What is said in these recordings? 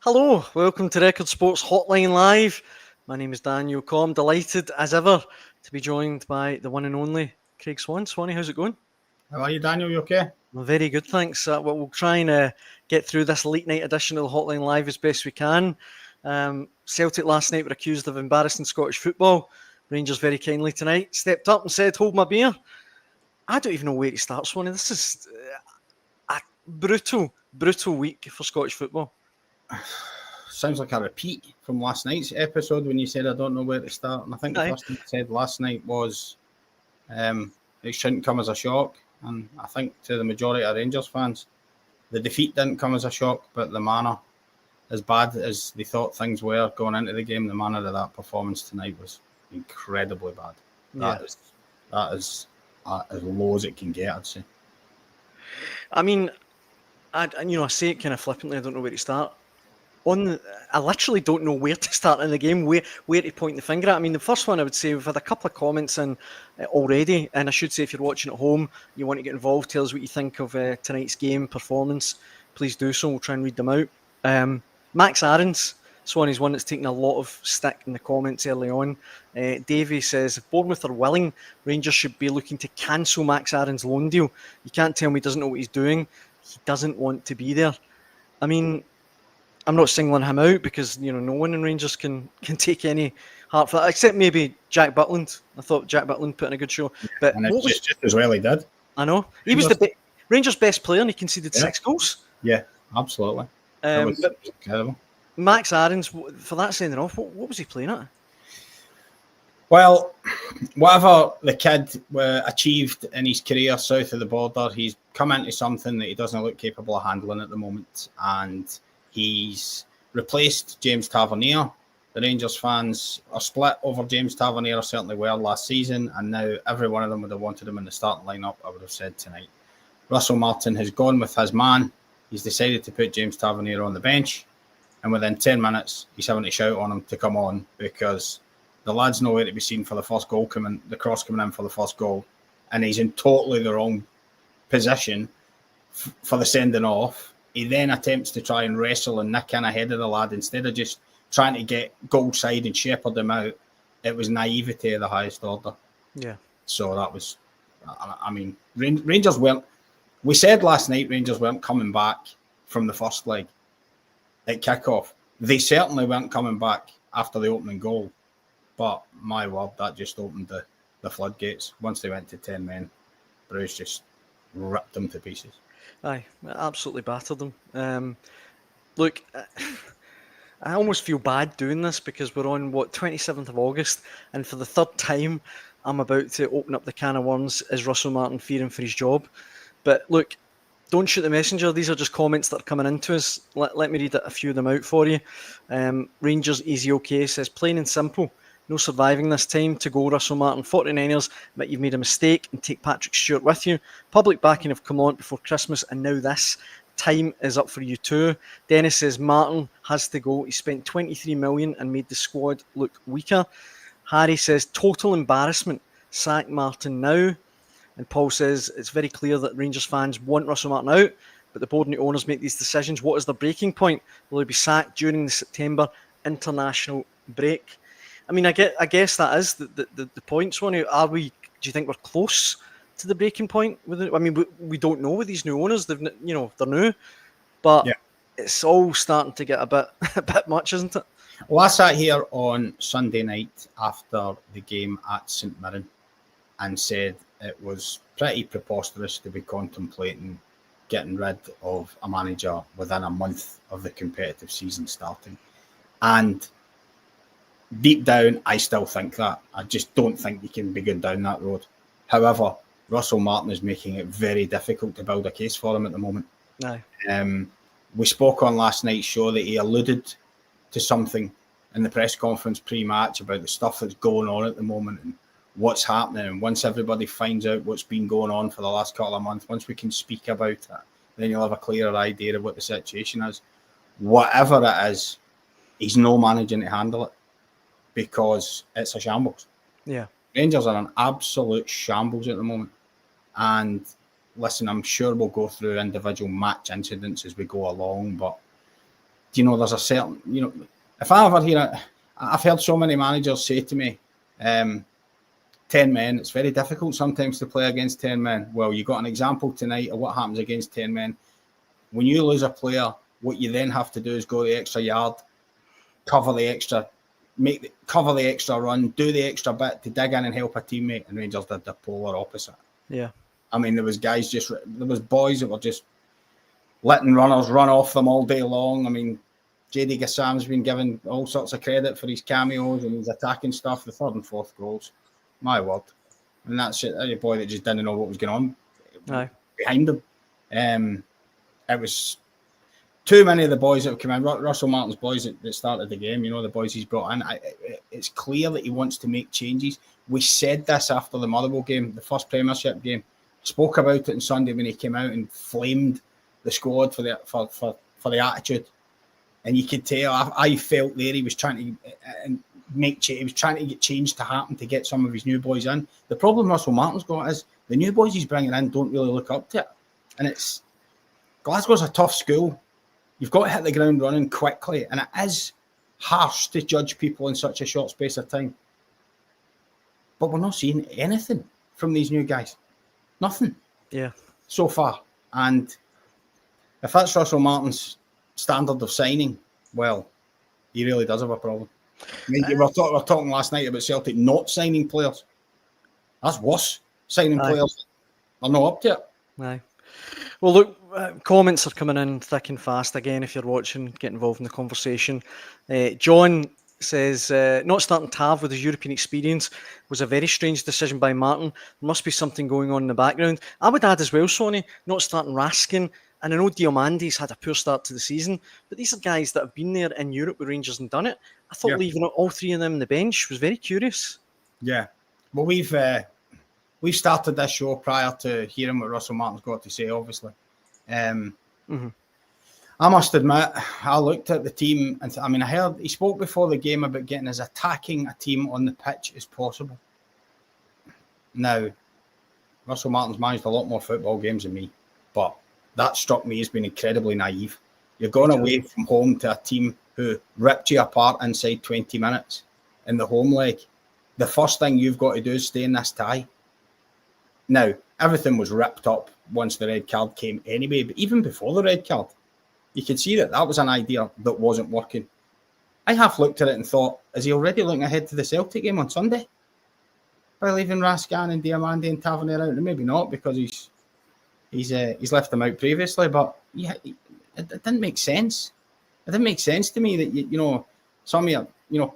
Hello, welcome to Record Sports Hotline Live. My name is Daniel Cobb. I'm delighted as ever to be joined by the one and only Craig Swan. Swanee, how's it going? How are you, Daniel? You okay? Well, very good, thanks. We'll try and get through this late night edition of the Hotline Live as best we can. Celtic last night were accused of embarrassing Scottish football. Rangers very kindly tonight stepped up and said, "Hold my beer." I don't even know where to start, Swanee. This is a brutal week for Scottish football. Sounds like a repeat from last night's episode when you said I don't know where to start. And I think the first thing I said last night was it shouldn't come as a shock. And I think to the majority of Rangers fans, the defeat didn't come as a shock, but the manner, as bad as they thought things were going into the game, the manner of that performance tonight was incredibly bad. Yeah. That is as low as it can get, I'd say. I mean, I say it kind of flippantly. I don't know where to start. I literally don't know where to start in the game, where to point the finger at. I mean, the first one I would say, we've had a couple of comments in already, and I should say if you're watching at home, you want to get involved, tell us what you think of tonight's game performance, please do so. We'll try and read them out. Max Aarons, Swanee's one that's taken a lot of stick in the comments early on. Davey says, if Bournemouth are willing, Rangers should be looking to cancel Max Aarons' loan deal. You can't tell me he doesn't know what he's doing. He doesn't want to be there. I mean, I'm not singling him out because, no one in Rangers can take any heart for that, except maybe Jack Butland. I thought Jack Butland put in a good show. But and it's just as well he did. I know. He was the Rangers' best player and he conceded 6 goals. Yeah, absolutely. That was incredible. Max Aarons, for that sending off, what was he playing at? Well, whatever the kid achieved in his career south of the border, he's come into something that he doesn't look capable of handling at the moment. And he's replaced James Tavernier. The Rangers fans are split over James Tavernier, certainly were last season, and now every one of them would have wanted him in the starting lineup, I would have said tonight. Russell Martin has gone with his man. He's decided to put James Tavernier on the bench, and within 10 minutes, he's having to shout on him to come on because the lad's nowhere to be seen for the first goal, the cross coming in for the first goal, and he's in totally the wrong position for the sending off. He then attempts to try and wrestle and nick in ahead of the lad instead of just trying to get goal side and shepherd him out. It was naivety of the highest order. Yeah. So that was, I mean, Rangers weren't, we said last night Rangers weren't coming back from the first leg at kickoff. They certainly weren't coming back after the opening goal. But my word, that just opened the floodgates. Once they went to 10 men, Bruce just ripped them to pieces. Aye, absolutely battered them. Look, I almost feel bad doing this because we're on, 27th of August, and for the third time, I'm about to open up the can of worms as Russell Martin fearing for his job. But look, don't shoot the messenger. These are just comments that are coming into us. Let me read a few of them out for you. Rangers Easy OK says, plain and simple, no surviving this time. To go Russell Martin, 49ers, but you've made a mistake and take Patrick Stewart with you. Public backing have come on before Christmas and now this. Time is up for you too. Dennis says Martin has to go. He spent 23 million and made the squad look weaker. Harry says total embarrassment. Sack Martin now. And Paul says it's very clear that Rangers fans want Russell Martin out, but the board and the owners make these decisions. What is the breaking point? Will he be sacked during the September international break? I mean, I guess that is the point. So, do you think we're close to the breaking point? I mean, we don't know with these new owners. They're new, but it's all starting to get a bit much, isn't it? Well, I sat here on Sunday night after the game at St Mirren and said it was pretty preposterous to be contemplating getting rid of a manager within a month of the competitive season starting. And deep down, I still think that. I just don't think you can be going down that road. However, Russell Martin is making it very difficult to build a case for him at the moment. No. We spoke on last night's show that he alluded to something in the press conference pre-match about the stuff that's going on at the moment and what's happening. And once everybody finds out what's been going on for the last couple of months, once we can speak about it, then you'll have a clearer idea of what the situation is. Whatever it is, he's no managing to handle it because it's a shambles. Yeah. Rangers are an absolute shambles at the moment. And listen, I'm sure we'll go through individual match incidents as we go along, but there's a certain, if I ever hear it, I've heard so many managers say to me, 10 men, it's very difficult sometimes to play against 10 men. Well, you got an example tonight of what happens against 10 men. When you lose a player, what you then have to do is go the extra yard, cover the extra run, do the extra bit to dig in and help a teammate, and Rangers did the polar opposite. Yeah. I mean, there was boys that were just letting runners run off them all day long. I mean, JD Gassam's been given all sorts of credit for his cameos and his attacking stuff, the third and fourth goals. My word. And that's it. A boy that just didn't know what was going on behind him. It was too many of the boys that have come in. Russell Martin's boys that started the game, the boys he's brought in. It's clear that he wants to make changes. We said this after the Motherwell game, the first Premiership game. Spoke about it on Sunday when he came out and flamed the squad for the attitude. And you could tell, I felt there he was trying to he was trying to get change to happen to get some of his new boys in. The problem Russell Martin's got is the new boys he's bringing in don't really look up to it. And Glasgow's a tough school. You've got to hit the ground running quickly, and it is harsh to judge people in such a short space of time. But we're not seeing anything from these new guys. Nothing. Yeah. So far. And if that's Russell Martin's standard of signing, well, he really does have a problem. I mean, we were talking last night about Celtic not signing players. That's worse. Signing players are not up to it. Aye. Well, look, comments are coming in thick and fast. Again, if you're watching, get involved in the conversation. John says, not starting Tav with his European experience was a very strange decision by Martin. There must be something going on in the background. I would add as well, Sonny, not starting Raskin. And I know Diamandi's had a poor start to the season, but these are guys that have been there in Europe with Rangers and done it. I thought leaving all three of them on the bench was very curious. Yeah. Well, we've started this show prior to hearing what Russell Martin's got to say, obviously. I must admit, I looked at the team and I heard he spoke before the game about getting as attacking a team on the pitch as possible. Now, Russell Martin's managed a lot more football games than me, but that struck me as being incredibly naive. You're going away from home to a team who ripped you apart inside 20 minutes in the home leg. The first thing you've got to do is stay in this tie. Now, everything was ripped up once the red card came anyway, but even before the red card, you could see that was an idea that wasn't working. I half looked at it and thought, is he already looking ahead to the Celtic game on Sunday? By leaving Raskin and Diamandi and Tavernier out? Maybe not, because he's left them out previously, but yeah, it didn't make sense. It didn't make sense to me that, some of your,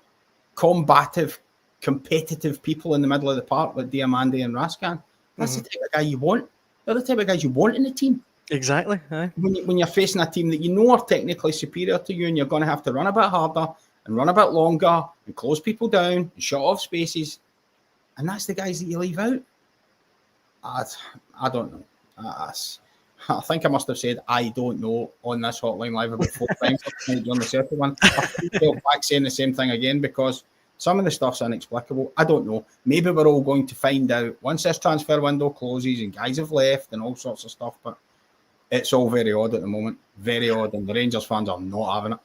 combative, competitive people in the middle of the park like Diamandi and Raskin, that's the type of guy you want. They're the type of guys you want in the team. Exactly. Aye. When you're facing a team that you know are technically superior to you and you're going to have to run a bit harder and run a bit longer and close people down and shut off spaces, and that's the guys that you leave out. I don't know. I think I must have said I don't know on this hotline live about 4 times during the second one. I feel back saying the same thing again because some of the stuff's inexplicable. I don't know. Maybe we're all going to find out once this transfer window closes and guys have left and all sorts of stuff, but it's all very odd at the moment. Very odd, and the Rangers fans are not having it.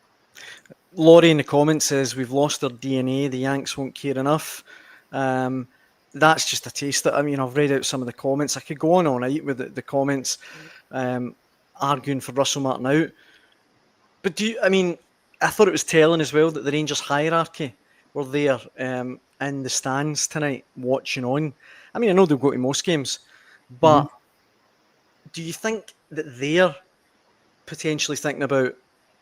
Laurie in the comments says, we've lost our DNA. The Yanks won't care enough. That's just a taste. I've read out some of the comments. I could go on all night with the comments arguing for Russell Martin out. But I thought it was telling as well that the Rangers hierarchy were there in the stands tonight watching on. I know they'll go to most games, but do you think that they're potentially thinking about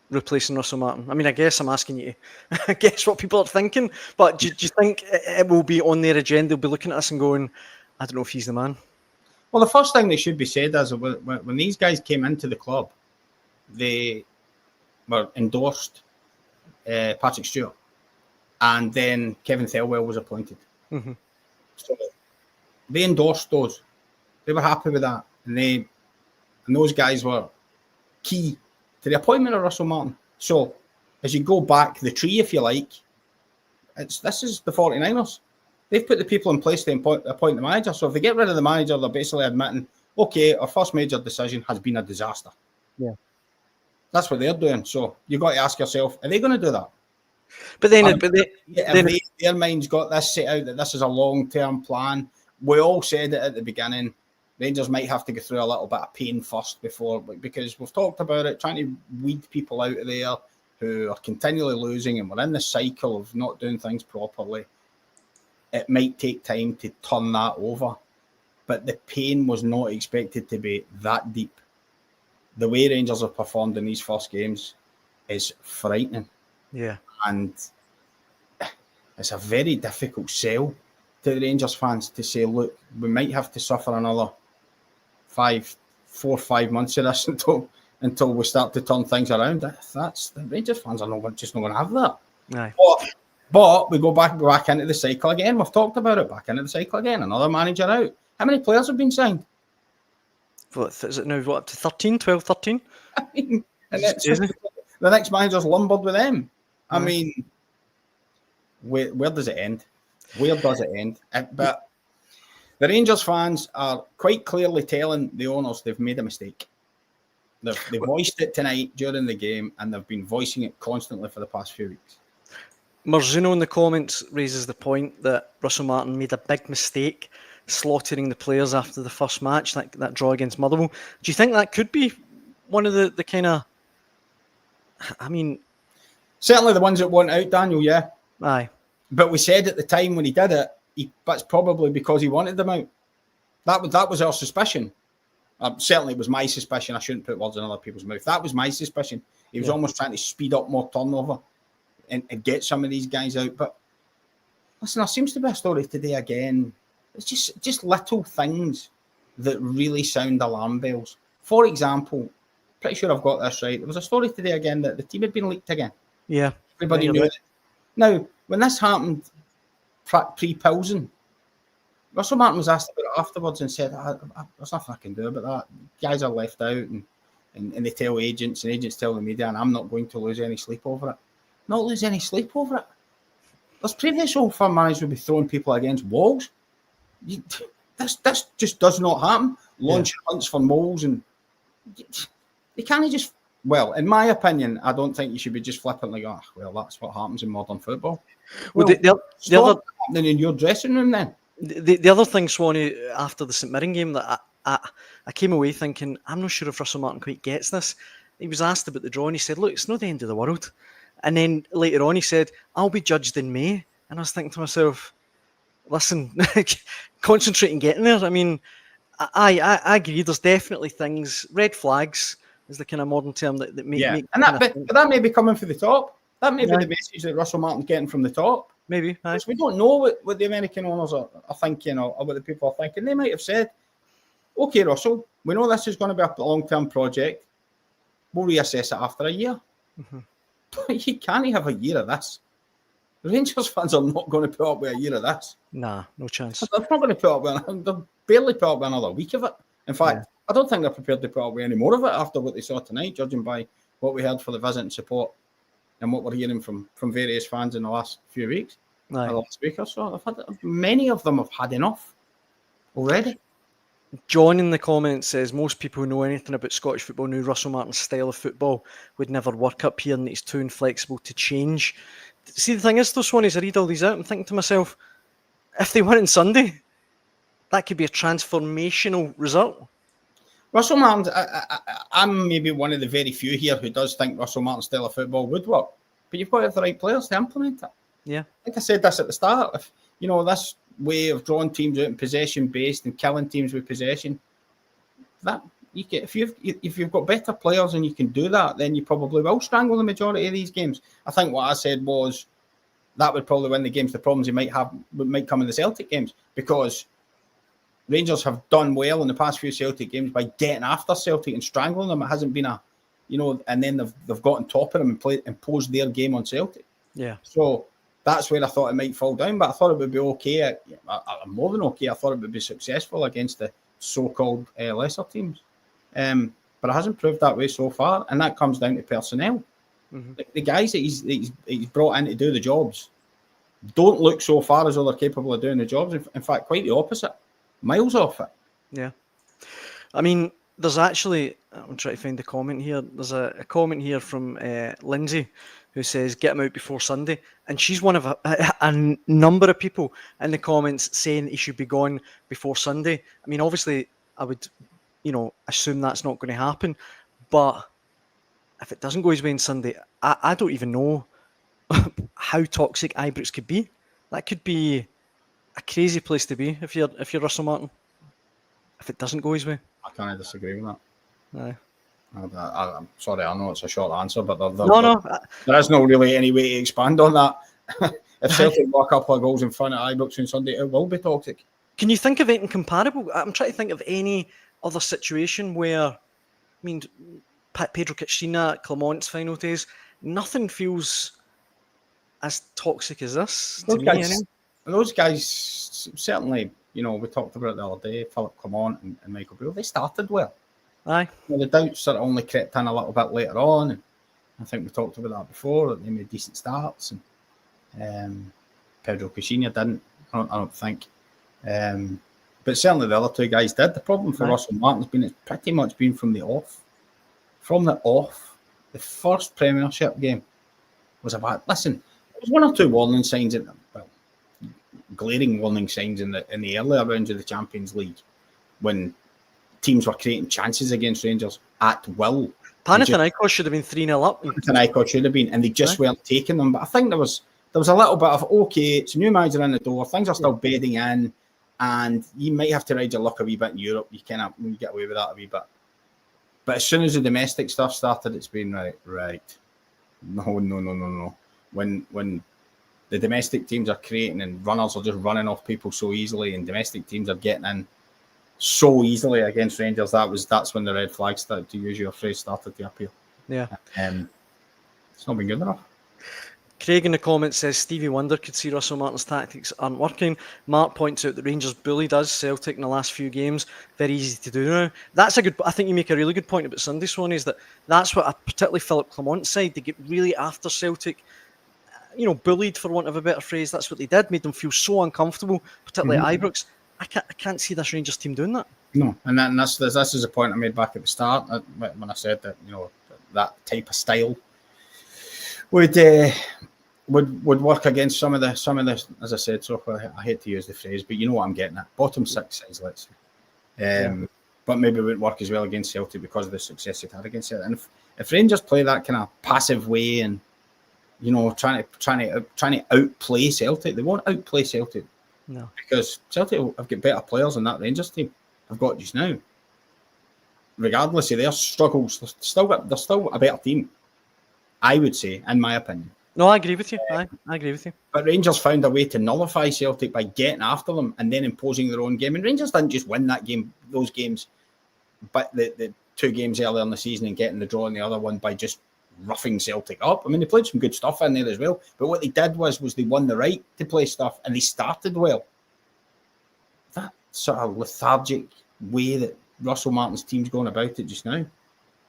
replacing Russell Martin? I guess I'm asking you to guess what people are thinking, but do you think it will be on their agenda? They'll be looking at us and going, I don't know if he's the man. Well, the first thing that should be said is when these guys came into the club, they were endorsed Patrick Stewart, and then Kevin Thelwell was appointed. So they endorsed those. They were happy with that, and those guys were key to the appointment of Russell Martin. So as you go back the tree, if you like, this is the 49ers. They've put the people in place to appoint the manager. So if they get rid of the manager, they're basically admitting, okay, our first major decision has been a disaster. Yeah. That's what they're doing. So you've got to ask yourself, are they going to do that? But then, Their mind's got this set out that this is a long-term plan. We all said it at the beginning. Rangers might have to go through a little bit of pain first because we've talked about it, trying to weed people out of there who are continually losing, and we're in the cycle of not doing things properly. It might take time to turn that over, but the pain was not expected to be that deep. The way Rangers have performed in these first games is frightening. Yeah. And it's a very difficult sell to the Rangers fans to say, look, we might have to suffer another 4 or 5 months of this until we start to turn things around. That's the Rangers fans are just not going to have that. Aye. But we go back into the cycle again. We've talked about it, back into the cycle again. Another manager out. How many players have been signed? What is it now? What, up to 13, 12, 13? I mean, and the next manager's lumbered with them. I mean, where does it end? Where does it end? But the Rangers fans are quite clearly telling the owners they've made a mistake. They've voiced it tonight during the game, and they've been voicing it constantly for the past few weeks. Marzuno in the comments raises the point that Russell Martin made a big mistake slaughtering the players after the first match, that draw against Motherwell. Do you think that could be one of the kind of... I mean... Certainly the ones that went out, Daniel, yeah. Aye. But we said at the time when he did it, that's probably because he wanted them out. That was our suspicion. Certainly it was my suspicion. I shouldn't put words in other people's mouth. That was my suspicion. He was almost trying to speed up more turnover and get some of these guys out. But listen, there seems to be a story today again. It's just little things that really sound alarm bells. For example, pretty sure I've got this right. There was a story today again that the team had been leaked again. Yeah. Everybody knew it. Now, when this happened pre-Pilsen, Russell Martin was asked about it afterwards and said, there's nothing I can do about that. Guys are left out and they tell agents and agents tell the media, and I'm not going to lose any sleep over it. Not lose any sleep over it. There's previous Old Firm managers would be throwing people against walls. This just does not happen. Launch hunts for moles, and you can't just... Well, in my opinion, I don't think you should be just flippantly going, well, that's what happens in modern football. Well, the other happening in your dressing room then. The other thing, Swanee, after the St Mirren game, that I came away thinking, I'm not sure if Russell Martin quite gets this. He was asked about the draw and he said, look, it's not the end of the world. And then later on he said, I'll be judged in May. And I was thinking to myself, listen, concentrate on getting there. I mean, I agree, there's definitely things, red flags is the kind of modern term that make... And that may be coming from the top. That may be the message that Russell Martin's getting from the top. Maybe. Because we don't know what the American owners are thinking or what the people are thinking. They might have said, okay, Russell, we know this is going to be a long-term project. We'll reassess it after a year. Mm-hmm. But you can't have a year of this. The Rangers fans are not going to put up with a year of this. Nah, no chance. They're not going to put up with they'll barely put up with another week of it. In fact, I don't think they're prepared to put up with any more of it after what they saw tonight, judging by what we heard for the visit and support and what we're hearing from various fans in the last few weeks. The last week or so. Many of them have had enough already. John in the comments says most people who know anything about Scottish football knew Russell Martin's style of football would never work up here and that he's too inflexible to change. See, the thing is, though, Swan, as I read all these out, I'm thinking to myself, if they win on Sunday, that could be a transformational result. Russell Martin, I'm maybe one of the very few here who does think Russell Martin's style of football would work, but you've got to have the right players to implement it. Yeah. Like I said this at the start, if this way of drawing teams out in possession based and killing teams with possession, that you get if you've got better players and you can do that, then you probably will strangle the majority of these games. I think what I said was that would probably win the games. The problems he might come in the Celtic games, because Rangers have done well in the past few Celtic games by getting after Celtic and strangling them. It hasn't been and then they've got on top of them and imposed their game on Celtic. Yeah. So that's where I thought it might fall down, but I thought it would be okay. More than okay. I thought it would be successful against the so-called lesser teams. But it hasn't proved that way so far, and that comes down to personnel. Mm-hmm. The guys that he's brought in to do the jobs don't look so far as though they're capable of doing the jobs. In fact, quite the opposite. Miles off it. Yeah. I mean, There's actually, I'm trying to find the comment here. There's a comment here from Lindsay who says, get him out before Sunday. And she's one of a number of people in the comments saying he should be gone before Sunday. I mean, obviously, I would, assume that's not going to happen. But if it doesn't go his way on Sunday, I don't even know how toxic Ibrox could be. That could be a crazy place to be if you're Russell Martin. If it doesn't go his way. I can't disagree with that. Aye. I'm sorry, I know it's a short answer, but there is no really any way to expand on that. If Celtic walk a couple of goals in front of Ibrox on Sunday, it will be toxic. Can you think of anything comparable? I'm trying to think of any other situation where, I mean, Pedro Caixinha at Clermont's final days, nothing feels as toxic as this to me. Anyway. Those guys, certainly, we talked about it the other day, Philip Clermont and Michael Beale, they started well. Aye. The doubts sort of only crept in a little bit later on. And I think we talked about that before, that they made decent starts. And Pedro Caixinha didn't, I don't think. But certainly the other two guys did. The problem for Russell Martin's been, it's pretty much been from the off. From the off, the first Premiership game was about, listen, there was one or two warning signs in them. Well, glaring warning signs in the earlier rounds of the Champions League when teams were creating chances against Rangers at will. Panathinaikos should have been 3-0 up. Panathinaikos should have been, and they just weren't taking them. But I think there was a little bit of, okay, it's a new manager in the door, things are still bedding in, and you might have to ride your luck a wee bit in Europe. You get away with that a wee bit. But as soon as the domestic stuff started, it's been right. No. When the domestic teams are creating and runners are just running off people so easily, and domestic teams are getting in so easily against Rangers, that's when the red flags started, to use your phrase, started to appear. Yeah. It's not been good enough. Craig in the comments says Stevie Wonder could see Russell Martin's tactics aren't working. Mark points out that Rangers bullied us, Celtic, in the last few games. Very easy to do now. I think you make a really good point about Sunday, Swan, is that's what, particularly Philip Clermont's side, they get really after Celtic, bullied, for want of a better phrase. That's what they did, made them feel so uncomfortable, particularly at Ibrox. I can't see this Rangers team doing that. No, and this is a point I made back at the start when I said that that type of style would work against some of the, as I said so far, I hate to use the phrase, but you know what I'm getting at. Bottom six sides, let's say. But maybe it wouldn't work as well against Celtic because of the success it had against Celtic. And if Rangers play that kind of passive way and trying to outplay Celtic, they won't outplay Celtic. No, because Celtic have got better players than that Rangers team have got just now. Regardless of their struggles, they're still a better team, I would say, in my opinion. No, I agree with you. I agree with you. But Rangers found a way to nullify Celtic by getting after them and then imposing their own game. And Rangers didn't just win those games, but the two games earlier in the season and getting the draw in the other one by just roughing Celtic up. I mean, they played some good stuff in there as well. But what they did was they won the right to play stuff and they started well. That sort of lethargic way that Russell Martin's team's going about it just now,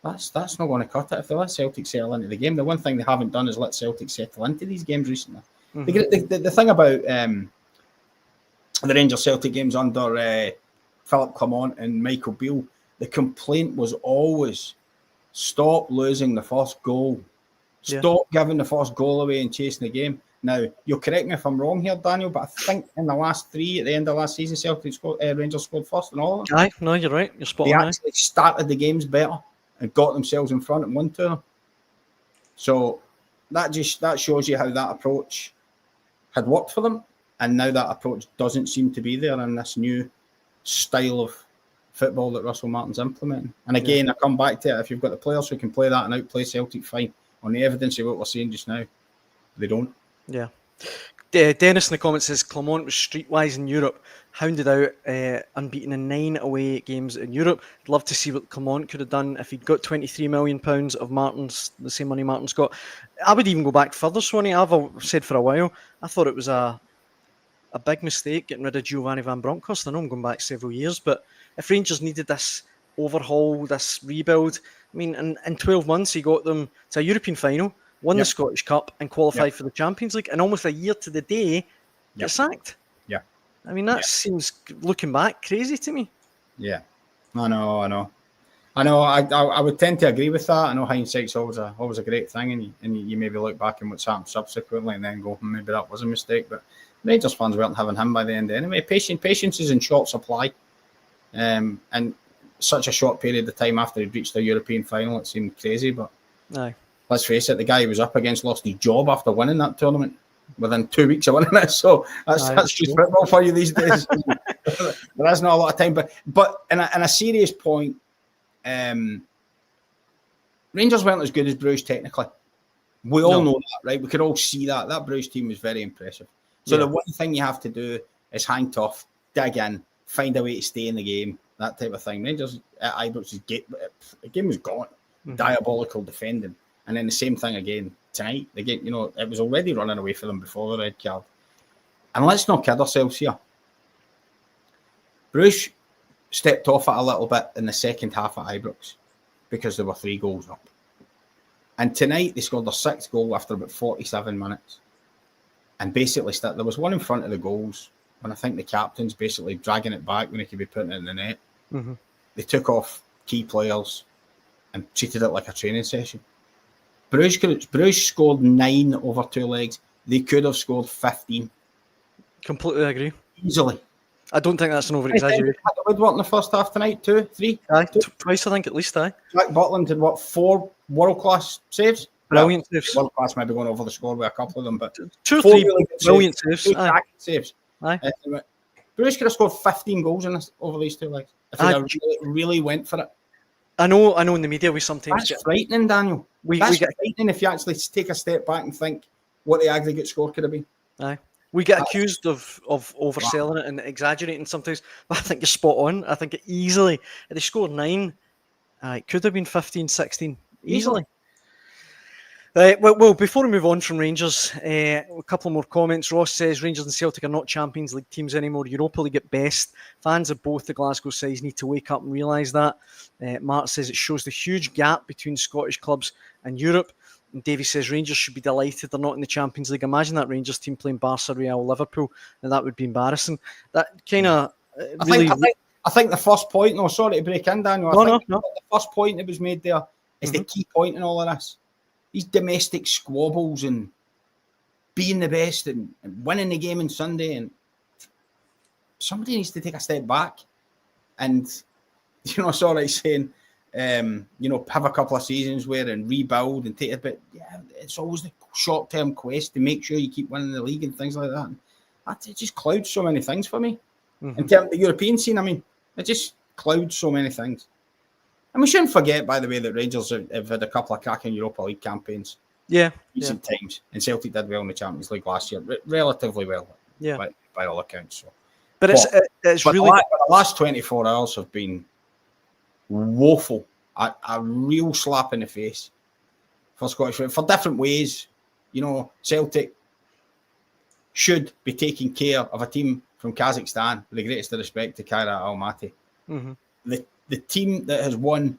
that's not going to cut it. If they let Celtic settle into the game, the one thing they haven't done is let Celtic settle into these games recently. The thing about the Rangers Celtic games under Philip Clermont and Michael Beale, the complaint was always stop losing the first goal. Stop giving the first goal away and chasing the game. Now, you'll correct me if I'm wrong here, Daniel, but I think in the last three, at the end of last season, Rangers scored first and all of them. Aye, no, you're right. You're spot on. They actually started the games better and got themselves in front and won to them. So that shows you how that approach had worked for them, and now that approach doesn't seem to be there in this new style of football that Russell Martin's implementing. And again, I come back to it. If you've got the players who can play that and outplay Celtic, fine. On the evidence of what we're seeing just now, they don't. Yeah. Dennis in the comments says Clermont was streetwise in Europe, hounded out unbeaten in 9 away games in Europe. I'd love to see what Clermont could have done if he'd got £23 million of Martin's, the same money Martin's got. I would even go back further, Swanee. I've said for a while, I thought it was a big mistake getting rid of Giovanni Van Bronckhorst. I know I'm going back several years, but if Rangers needed this overhaul, this rebuild, I mean, in 12 months he got them to a European final, won the Scottish Cup and qualified for the Champions League, and almost a year to the day get sacked. Yeah. I mean, that seems, looking back, crazy to me. Yeah. I know. I know. I would tend to agree with that. I know hindsight's always a great thing, and you maybe look back and what's happened subsequently, and then go, maybe that was a mistake. But Rangers fans weren't having him by the end anyway. Patience is in short supply, and such a short period of time after he'd reached the European final, it seemed crazy. But Aye. Let's face it, the guy he was up against lost his job after winning that tournament within 2 weeks of winning it. So that's just football for you these days. There is not a lot of time. But in a serious point, Rangers weren't as good as Bruges technically. We all know that, right? We could all see that. That Bruges team was very impressive. So the one thing you have to do is hang tough, dig in, find a way to stay in the game, that type of thing. Rangers at Ibrox, the game was gone. Diabolical defending. And then the same thing again tonight. The game, it was already running away for them before the red card. And let's not kid ourselves here. Bruges stepped off it a little bit in the second half at Ibrox because there were 3 goals up. And tonight they scored their 6th goal after about 47 minutes. And basically, there was one in front of the goals when I think the captain's basically dragging it back when he could be putting it in the net. They took off key players and treated it like a training session. Bruges scored 9 over 2 legs. They could have scored 15. Completely agree. Easily. I don't think that's an over-exaggeration. Had the woodwork in the first half tonight, 2, 3? Aye, twice I think at least, aye. Jack Butland had, 4 world-class saves? Brilliant saves. World-class, maybe going over the score with a couple of them, but 2 or 3 really brilliant saves. 2 saves. Aye. Bruges could have scored 15 goals over these 2 legs if they really went for it. I know in the media we sometimes... That's frightening, Daniel. That's frightening if you actually take a step back and think what the aggregate score could have been. Aye. We get accused of overselling it and exaggerating sometimes, but I think you're spot on. I think easily, if they scored 9, it could have been 15, 16, easily. Well, before we move on from Rangers, a couple more comments. Ross says Rangers and Celtic are not Champions League teams anymore. Europa League at best. Fans of both the Glasgow sides need to wake up and realise that. Mark says it shows the huge gap between Scottish clubs and Europe. And Davey says Rangers should be delighted they're not in the Champions League. Imagine that Rangers team playing Barca, Real, Liverpool, and that would be embarrassing. That kind of really... I think the first point, no, sorry to break in, Daniel. I think the first point that was made there is the key point in all of this. These domestic squabbles and being the best and winning the game on Sunday, and somebody needs to take a step back and, it's all right saying, have a couple of seasons where and rebuild and take it, but it's always the short-term quest to make sure you keep winning the league and things like that. And it just clouds so many things for me. In terms of the European scene, it just clouds so many things. And we shouldn't forget, by the way, that Rangers have had a couple of cracking Europa League campaigns. Recent times. And Celtic did well in the Champions League last year. Relatively well, by all accounts. So. But it's really... The last 24 hours have been woeful. A real slap in the face for Scottish for different ways. Celtic should be taking care of a team from Kazakhstan with the greatest of respect to Kairat Almaty. The team that has won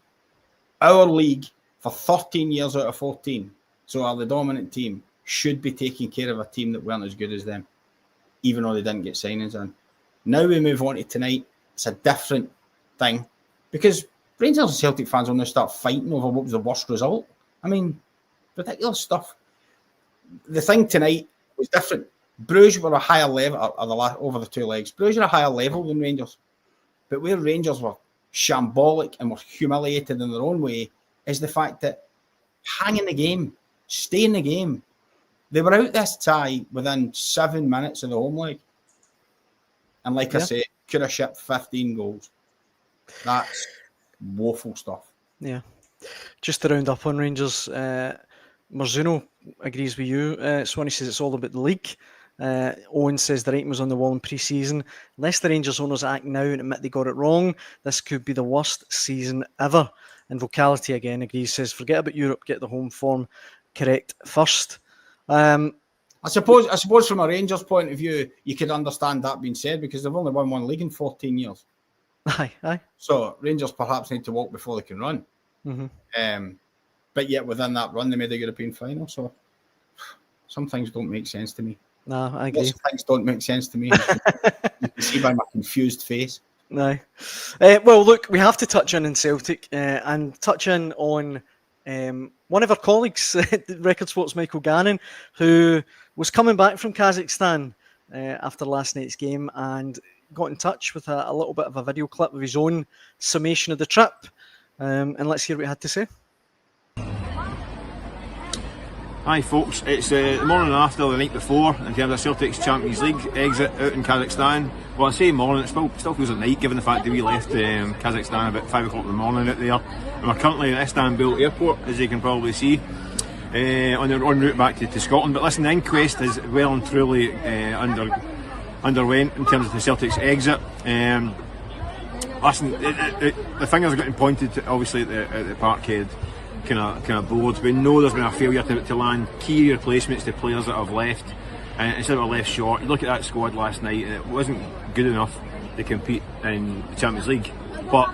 our league for 13 years out of 14, so are the dominant team, should be taking care of a team that weren't as good as them, even though they didn't get signings in. Now we move on to tonight. It's a different thing because Rangers and Celtic fans will now start fighting over what was the worst result. Ridiculous stuff. The thing tonight was different. Bruges were a higher level over the 2 legs. Bruges are a higher level than Rangers. But where Rangers were shambolic and were humiliated in their own way is the fact that hang in the game, stay in the game. They were out this tie within 7 minutes of the home leg. And like I say, could have shipped 15 goals. That's woeful stuff. Yeah. Just to round up on Rangers, Marzuno agrees with you. Swanee says it's all about the league. Owen says the writing was on the wall in pre-season. Unless the Rangers owners act now and admit they got it wrong, this could be the worst season ever. And Vocality again agrees, says forget about Europe, get the home form correct first. I suppose from a Rangers point of view, you could understand that being said because they've only won one league in 14 years. Aye. So Rangers perhaps need to walk before they can run. But yet within that run, they made a European final. So some things don't make sense to me. No, I agree. Lots of things don't make sense to me. You can see by my confused face. No. Well, look, we have to touch in Celtic and touch in on one of our colleagues, Record Sports Michael Gannon, who was coming back from Kazakhstan after last night's game and got in touch with a little bit of a video clip of his own summation of the trip. And let's hear what he had to say. Hi folks, it's the morning after the night before in terms of Celtic's Champions League exit out in Kazakhstan. Well, I say morning, it still feels like night given the fact that we left Kazakhstan about 5 o'clock in the morning out there. And we're currently at Istanbul airport, as you can probably see, on route back to Scotland. But listen, the inquest is well and truly underwent in terms of the Celtic's exit. Listen, the fingers are getting pointed to, obviously at the Parkhead kind of boards. We know there's been a failure to land key replacements to players that have left, and instead of left short. You look at that squad last night, and it wasn't good enough to compete in the Champions League, but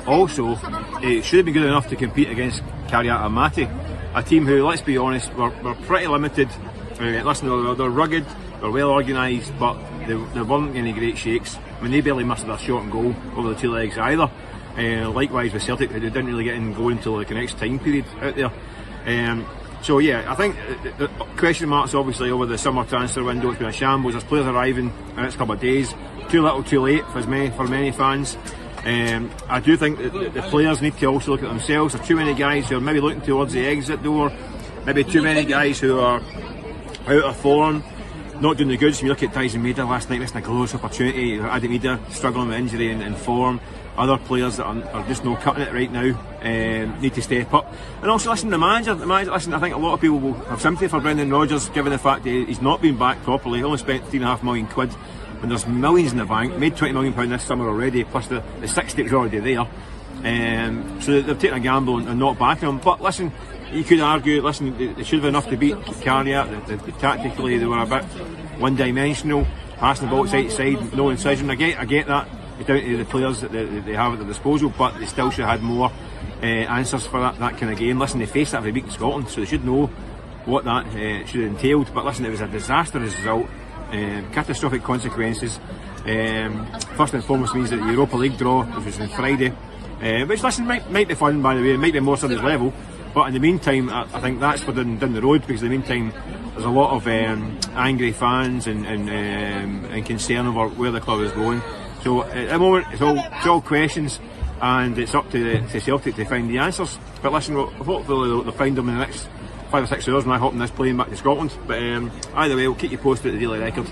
also it should have been good enough to compete against Kairat Almaty, a team who, let's be honest, were pretty limited. Listen, they're rugged, they're well organised, but they weren't any great shakes. I mean, they barely mustered a shot and goal over the two legs either. Likewise with Celtic, who didn't really get in going until like the next time period out there. So yeah, I think the question marks obviously over the summer transfer window. It's been a shambles. There's players arriving in the next couple of days. Too little, too late for many fans. I do think that the players need to also look at themselves. There's too many guys who are maybe looking towards the exit door. Maybe too many guys who are out of form, not doing the goods. You look at Tyson Maida last night, missing a glorious opportunity. Adam Maida struggling with injury and form. Other players that are just not cutting it right now need to step up. And also, listen, the manager, listen, I think a lot of people will have sympathy for Brendan Rodgers, given the fact that he's not been back properly. He only spent £3.5 million when there's millions in the bank, made £20 million this summer already, plus the 60 was already there. So they've taken a gamble and not backing him. But listen, you could argue, listen, they should have enough to beat Kairat. Tactically, they were a bit one-dimensional, passing the ball side to side, no incision. I get that. It's down to the players that they have at their disposal, but they still should have had more answers for that kind of game. Listen, they faced that every week in Scotland, so they should know what that should have entailed. But listen, it was a disastrous result, catastrophic consequences. First and foremost means that the Europa League draw, which was on Friday, which listen might be fun, by the way, it might be more Sunday's level. But in the meantime, I think that's for down the road, because in the meantime there's a lot of angry fans and concern over where the club is going. So at the moment it's all questions, and it's up to Celtic to find the answers. But listen, hopefully they'll find them in the next 5 or 6 hours when I hop on this plane back to Scotland. But either way, we'll keep you posted at the Daily Record.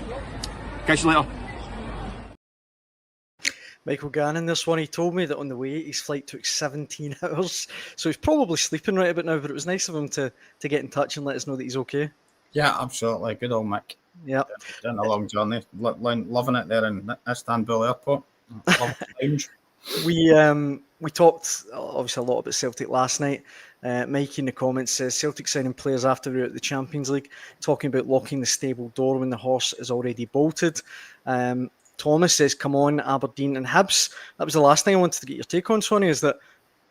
Catch you later. Michael Gannon, this one, he told me that on the way his flight took 17 hours, so he's probably sleeping right about now, but it was nice of him to get in touch and let us know that he's okay. Yeah, absolutely. Good old Mick. Yeah. Done a long journey. Loving it there in Istanbul airport. We talked obviously a lot about Celtic last night. Mike in the comments says Celtic signing players after we're at the Champions League, talking about locking the stable door when the horse is already bolted. Thomas says, come on, Aberdeen and Hibs. That was the last thing I wanted to get your take on, Sonny, is that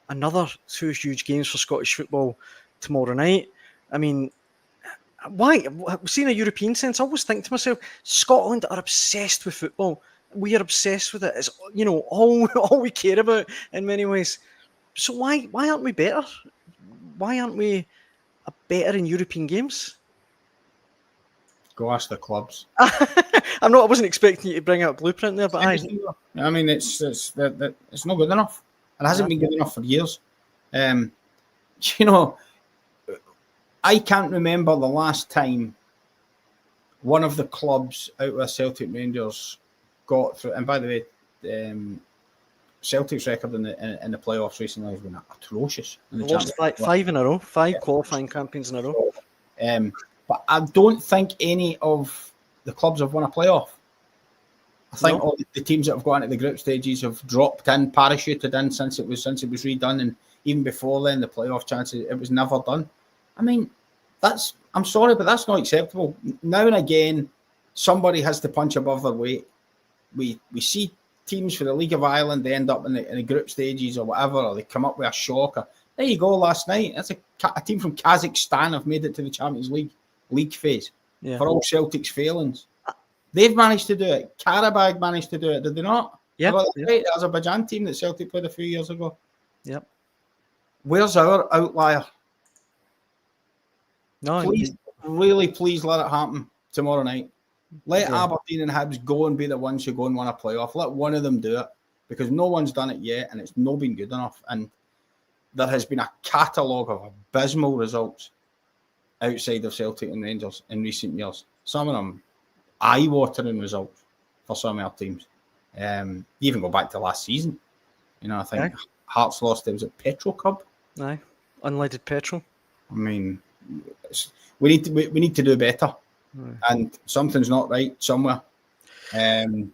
another 2 huge games for Scottish football tomorrow night. I mean, why? Seeing a European sense, I always think to myself, Scotland are obsessed with football. We are obsessed with it. It's, all we care about in many ways. So why aren't we better? Why aren't we better in European games? Go ask the clubs. I wasn't expecting you to bring out blueprint there, but I mean, it's not good enough. It hasn't been good enough for years. I can't remember the last time one of the clubs out with Celtic Rangers got through. And by the way, Celtic's record in the playoffs recently has been atrocious. Lost 5 in a row, 5 qualifying campaigns in a row. But I don't think any of the clubs have won a playoff. I think all the teams that have gone into the group stages have dropped in, parachuted in since it was redone, and even before then, the playoff chances, it was never done. I mean, I'm sorry, but that's not acceptable. Now and again, somebody has to punch above their weight. We see teams for the League of Ireland, they end up in the group stages or whatever, or they come up with a shocker. There you go, last night. That's a team from Kazakhstan have made it to the Champions League phase. Yeah. For all Celtic's failings. They've managed to do it. Karabag managed to do it, did they not? Yeah, About yeah. right? The Azerbaijan team that Celtic played a few years ago. Yep. Where's our outlier? No, Please, really, please let it happen tomorrow night. Let Aberdeen and Hibs go and be the ones who go and win a playoff. Let one of them do it, because no one's done it yet, and it's not been good enough. And there has been a catalogue of abysmal results outside of Celtic and Rangers in recent years. Some of them eye-watering results for some of our teams. You even go back to last season. You know, I think Hearts lost. It was at Petrol Cup. Aye, unleaded petrol. I mean, we need to do better, and something's not right somewhere. And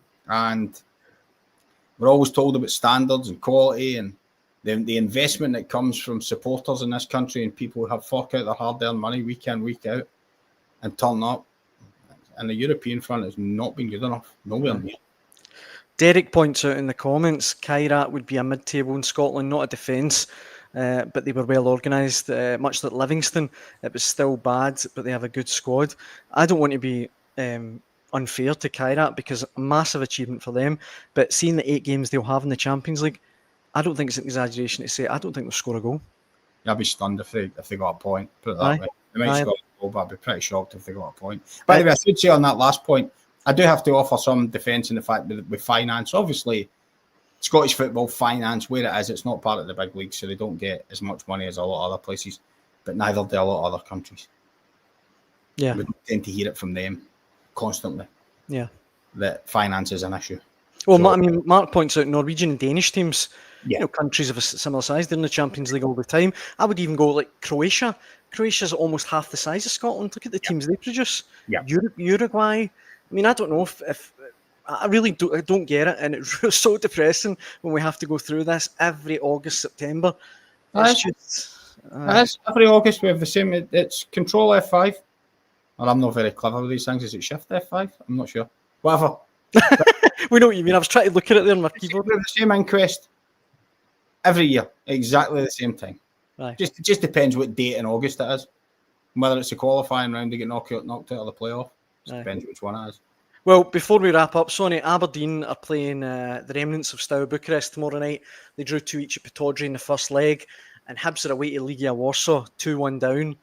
we're always told about standards and quality and the investment that comes from supporters in this country and people who have fork out their hard-earned money week in, week out, and turn up. And the European front has not been good enough. Nowhere near. Derek points out in the comments, Kairat would be a mid-table in Scotland, not a defence, but they were well organised, much like Livingston. It was still bad, but they have a good squad. I don't want to be unfair to Kairat, because a massive achievement for them, but seeing the 8 games they'll have in the Champions League, I don't think it's an exaggeration to say I don't think they'll score a goal. I'd be stunned if they got a point. Put it that way. They might score a goal, but I'd be pretty shocked if they got a point. By the way, I should say on that last point, I do have to offer some defence in the fact that with finance, obviously, Scottish football finance, where it is, it's not part of the big league, so they don't get as much money as a lot of other places, but neither do a lot of other countries. Yeah. We tend to hear it from them constantly. Yeah. That finance is an issue. Well, so, I mean, Mark points out Norwegian and Danish teams, countries of a similar size, they're in the Champions League all the time. I would even go like Croatia. Croatia's almost half the size of Scotland. Look at the teams they produce. Yeah. Uruguay. I mean, I don't know if I really don't get it, and it's so depressing when we have to go through this every August, September. It's just every August we have the same. It's Control F5. Well, I'm not very clever with these things. Is it Shift F5? I'm not sure. Whatever. We know what you mean. I was trying to look at it there on my keyboard. We have the same inquest every year, exactly the same time. Right. It just depends what date in August it is. Whether it's a qualifying round to get knocked out of the playoff. It depends which one it is. Well, before we wrap up, Sonny, Aberdeen are playing the remnants of Steaua Bucharest tomorrow night. They drew 2 each at Pittodrie in the first leg, and Hibs are away to Legia Warsaw, 2-1 down.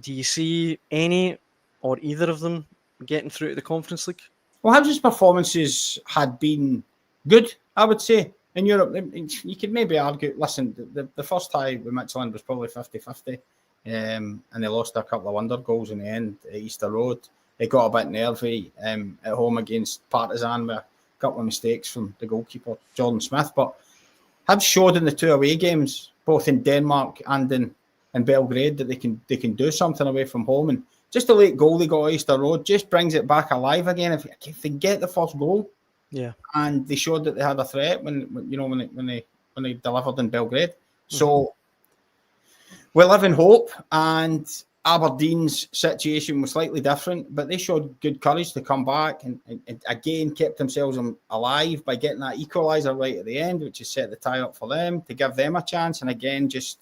Do you see any or either of them getting through to the Conference League? Well, Hibs' performances had been good, I would say, in Europe. You could maybe argue, listen, the first tie with Midtjylland was probably 50-50, and they lost a couple of wonder goals in the end at Easter Road. They got a bit nervy at home against Partizan with a couple of mistakes from the goalkeeper, Jordan Smith. But Hibs showed in the 2 away games, both in Denmark and in Belgrade, that they can do something away from home. And just the late goal they got at Easter Road just brings it back alive again. If they get the first goal, and they showed that they had a threat when they delivered in Belgrade. So we live in hope, and Aberdeen's situation was slightly different, but they showed good courage to come back and again kept themselves alive by getting that equaliser right at the end, which has set the tie up for them to give them a chance. And again, just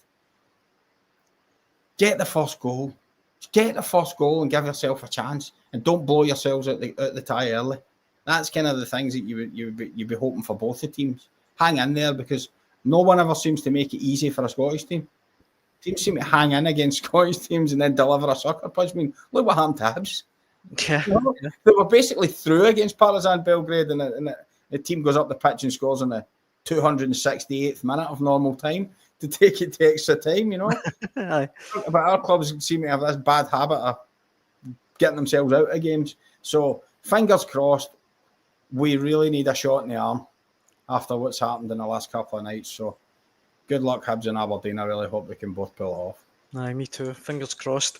get the first goal. Get the first goal and give yourself a chance, and don't blow yourselves out the tie early. That's kind of the things that you'd be hoping for both the teams. Hang in there, because no one ever seems to make it easy for a Scottish team. Teams seem to hang in against Scottish teams and then deliver a sucker punch. I mean, look what happened to Hibs. Yeah. They were basically through against Partizan Belgrade, and the team goes up the pitch and scores in the 268th minute of normal time to take it to extra time, But our clubs seem to have this bad habit of getting themselves out of games. So, fingers crossed, we really need a shot in the arm after what's happened in the last couple of nights. So, good luck, Hibs and Aberdeen. I really hope we can both pull it off. Aye, me too. Fingers crossed.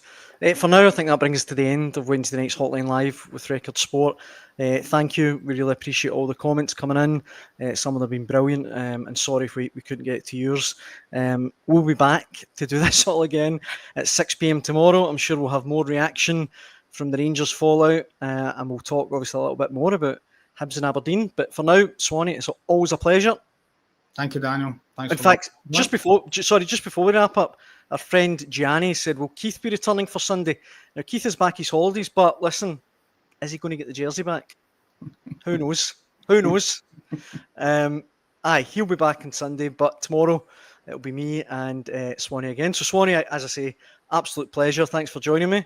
For now, I think that brings us to the end of Wednesday night's Hotline Live with Record Sport. Thank you. We really appreciate all the comments coming in. Some of them have been brilliant, and sorry if we couldn't get to yours. We'll be back to do this all again at 6 p.m. tomorrow. I'm sure we'll have more reaction from the Rangers fallout, and we'll talk obviously a little bit more about Hibs and Aberdeen. But for now, Swanee, it's always a pleasure. Thank you, Daniel. Thanks. In fact, just before we wrap up, our friend Gianni said, will Keith be returning for Sunday? Now, Keith is back his holidays, but listen, is he going to get the jersey back? Who knows? Who knows? Aye, he'll be back on Sunday, but tomorrow it'll be me and Swanee again. So Swanee, as I say, absolute pleasure. Thanks for joining me.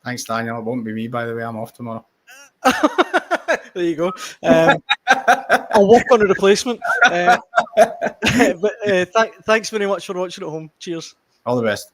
Thanks, Daniel. It won't be me, by the way. I'm off tomorrow. There you go. I'll work on a replacement. But thanks very much for watching at home. Cheers. All the best.